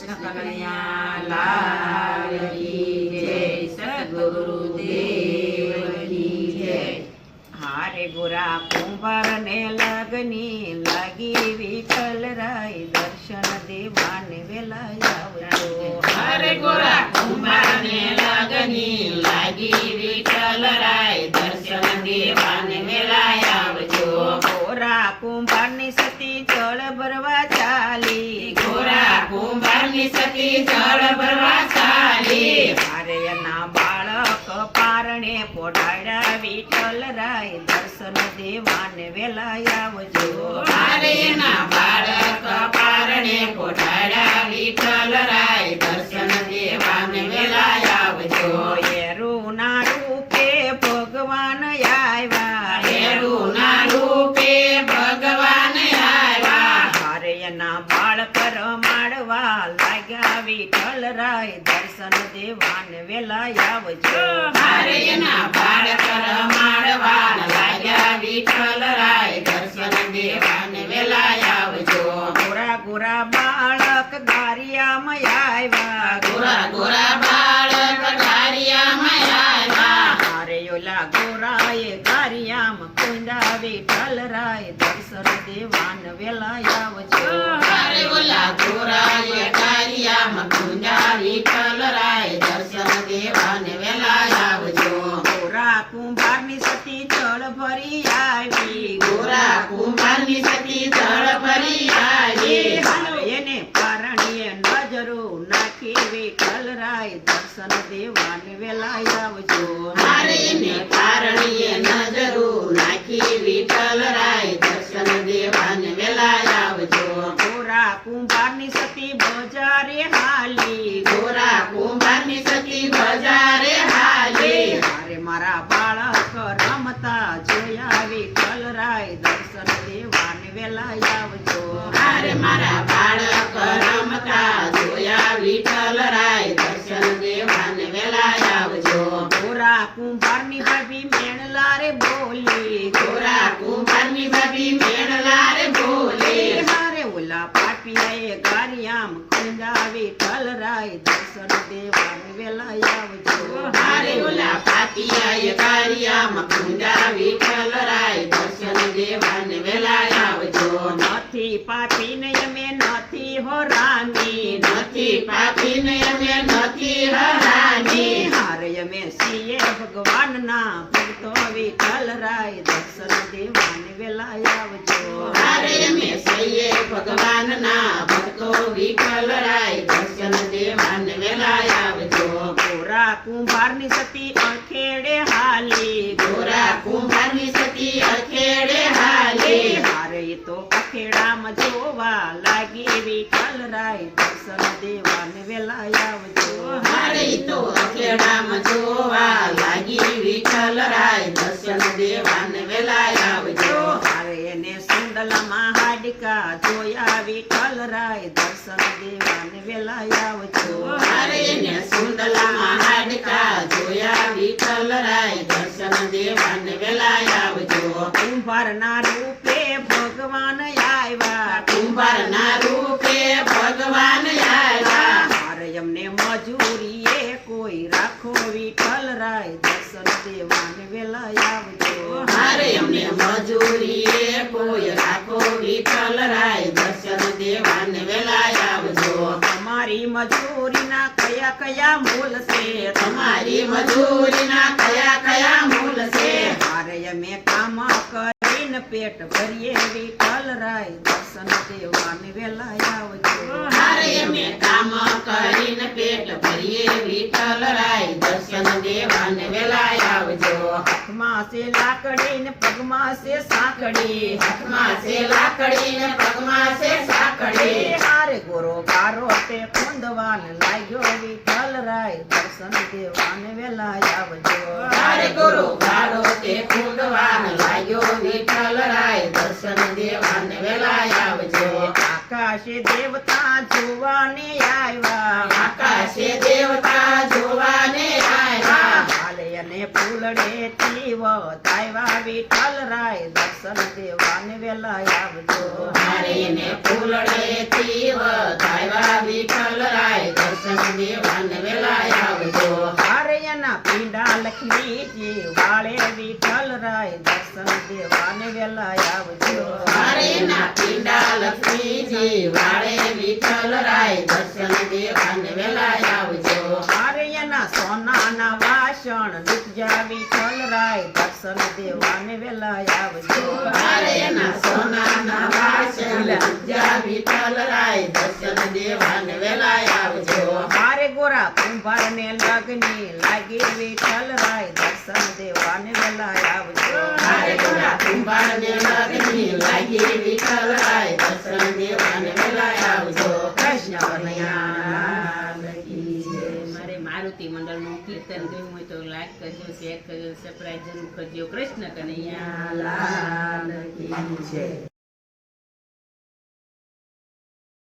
કૃષ્ણ કનૈયા લાલ કી જય, સદગુરુદેવ કી જય. હારે ગોરા કુંભાર ને લગની લાગી વિઠ્ઠલ રાય, દર્શન દેવાને વેલા આવજો. હરે ગોરા કુંભાર ને લગની લાગી વિઠ્ઠલ રાય, દર્શન દેવાને વેલા આવજો. ગોરા કુંભાર ની સતી જળ ભરવા ચાલી, ગોરા કુંભાર ની સતી જળ ભરવા ચાલી. હારે એના બાળક પારણે પોઢાડ્યા વિઠ્ઠલ રાય, દર્શન દેવાને વેલા આવજો. હારે એના બાળક પારણે પોઢાડ્યા વિઠ્ઠલ રાય, દર્શન દેવાને વેલા આવજો. એરુના રૂપે ભગવાન આવ્યા, એરુના રૂપે ભગવાન આવ્યા. હારે એના બાળક રમાડવા લાગ્યા વિઠ્ઠલ રાય, દર્શન દેવાને વેલા આવજો. હારે એના બાળક રમાડવા લાગ્યા વિઠ્ઠલ રાય, દર્શન દેવાને વેલા આવજો. ગોરા ગોરા બાળક ગારિયામાં આવ્યા, ગોરા ગોરા બાળક ગારિયામાં આવ્યા. હારે ઓલા ગોરાએ ગારિયામાં કુંડા વિઠ્ઠલ રાય, દર્શન દેવાને વેલા આવજો. હારે ઓલા ગોરાએ ગારિયામાં કુંડા વિઠ્ઠલ રાય, દર્શન દેવાને વેલા આવજો. ગોરા કુંભારની સતી જળ ભરી આવી, ગોરા કુંભારની સતી જળ ભરી આવી. એને પારણીએ નજરો નાખી વિઠ્ઠલ રાય, દર્શન દેવાને વેલા આવજો. હારે એને પારણીએ નજરો નાખી વિઠ્ઠલ રાય, દર્શન દેવાને વેલા આવજો. ગોરા કુંભારની સતી બજારે હાલી, ગોરા કુંભારની સતી બજારે હાલી. હારે મારા બાળક રમતા જોયા વિઠ્ઠલ રાય, દર્શન દેવાને વેલા આવજો. હારે મારા બાળક રમતા જોયા વિઠ્ઠલ રાય, દર્શન દેવાને વેલા આવજો. ગોરા કુંભારની ભાભી મેણલા રે બોલી, ગોરા કુંભારની ભાભી મેણલા રે બોલી. હારે ઓલા પાપિયાએ ગારિયામ કુંડા વિઠ્ઠલ રાય, દર્શન દેવાને વેલા આવજો. હારે ઓલા પાપિયાએ ગારિયામાં કુંડા વિઠ્ઠલ રાય, દર્શન દેવાને વેલા આવજો. નથી પાપીને અમે નથી હરામી, નથી પાપીને અમે નથી હરાની. હારે અમે છીએ ભગવાનના ભક્તો વિઠ્ઠલ રાય, દર્શન દેવાને વેલા આવજો. હારે અમે સૈયે ભગવાનના ભક્તો વિઠ્ઠલ રાય, દર્શન દેવાને વેલા આવજો. ગોરા કુંભારની સતી અખેડે હાલી, ગોરા કુંભારની સતી અખેડે હાલી. હારે ઈ તો અખેડામાં જોવા લાગી વિઠ્ઠલ રાય, દર્શન દેવાને વેલા આવજો. હારે તો અખેડામાં જોવા લાગી વિઠ્ઠલ રાય, દર્શન દેવાને વેલા આવજો. હારે એને સુંદલામાં હાડકા જોયા વિઠ્ઠલ રાય, દર્શન દેવાને વેલા આવજો. હારે એને સુંદલામાં હાડકા જોયા વિઠ્ઠલ રાય, દર્શન દેવાને વેલા આવજો. કુંભારના રૂપે ભગવાન આવ્યા, કુંભારના રૂપે ભગવાન આવ્યા. હારે અમને મજૂરીએ કોઈ રાખો વિઠ્ઠલ રાય, દર્શન દેવાને વેલા આવજો. હારે અમને મજૂરીએ કોઈ રાખો વિઠ્ઠલ રાય, દર્શન દેવાને વેલા આવજો. તમારી મજૂરીના કયા કયા મૂલ છે, તમારી મજૂરીના કયા કયા મૂલ છે. હારે અમે કામ કરીને પેટ ભરીએ વિઠ્ઠલ રાય, દર્શન દેવાને વેલા આવજો. હારે અમે કામ કરીને પેટ ભરીએ વિઠ્ઠલ રાય, દર્શન દેવાને વેલા આવજો. હાથમાં છે લાકડી ને પગમાં છે સાંકડી, હાથમાં છે લાકડી ને પગમાં છે સાંકડી. હારે ગોરો ગારો તે કુંદવાન લાગ્યો વિઠ્ઠલ રાય, દર્શન દેવાને વેલા આવજો. હારે ગુરુ ગારો તે કુંડવાન લાગ્યો વિઠ્ઠલ રાય, દર્શન દેવાને વેલા આવજો. આકાશે દેવતા જોવાને આવ્યા, આકાશે દેવતા જોવાને આવ્યા. હાલે અને ફૂલડે થી વધાવ્યા વિઠ્ઠલ રાય, દર્શન દેવાને વેલા આવજો. હારે ને ફૂલડે થી વધાવ્યા વિઠ્ઠલ રાય, એના પીંડા લક્ષ્મીજી વાળે વિઠ્ઠલરાય દર્શન દેવાને વેલા આવજો મારે એના સોનાના વાસણ લીધજા વિઠ્ઠલરાય દર્શન દેવાને વેલા આવજો મારે એના સોનાના વાસણ લીધજા વિઠ્ઠલરાય દર્શન દેવાને વેલા આવજો મારે ગોરા કુંભારને લગની લાગી વિઠ્ઠલરાય દર્શન દેવાને વેલા આવજો મારે ગોરા કુંભારને લગની લાગી વિઠ્ઠલરાય દર્શન દેવાને વેલા આવજો કૃષ્ણ કનૈયા મારે મારુતિ મંડળનું કીર્તન ગયું હોય તો લાઈક કરજો શેર કરજો સબસ્ક્રાઇબ જરૂર કરજો કૃષ્ણ કનૈયા લાલ કી જય.